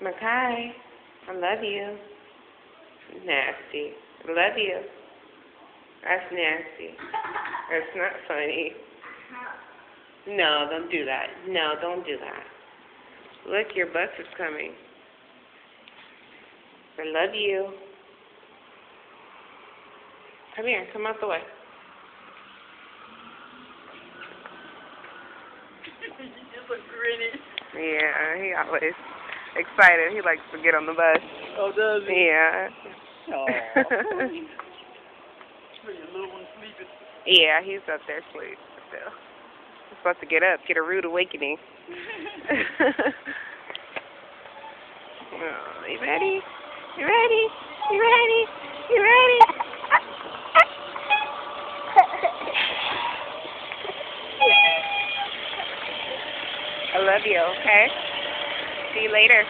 Makai, I love you. Nasty. I love you. That's nasty. That's not funny. No, don't do that. No, don't do that. Look, your bus is coming. I love you. Come here. Come out the way. You just look gritty. Yeah, he always excited. He likes to get on the bus. Oh, does he? Yeah. Oh. Your little one sleeping. Yeah, he's up there asleep still. He's supposed to get up, get a rude awakening. Oh, you ready? You ready? You ready? You ready? I love you, okay? See you later.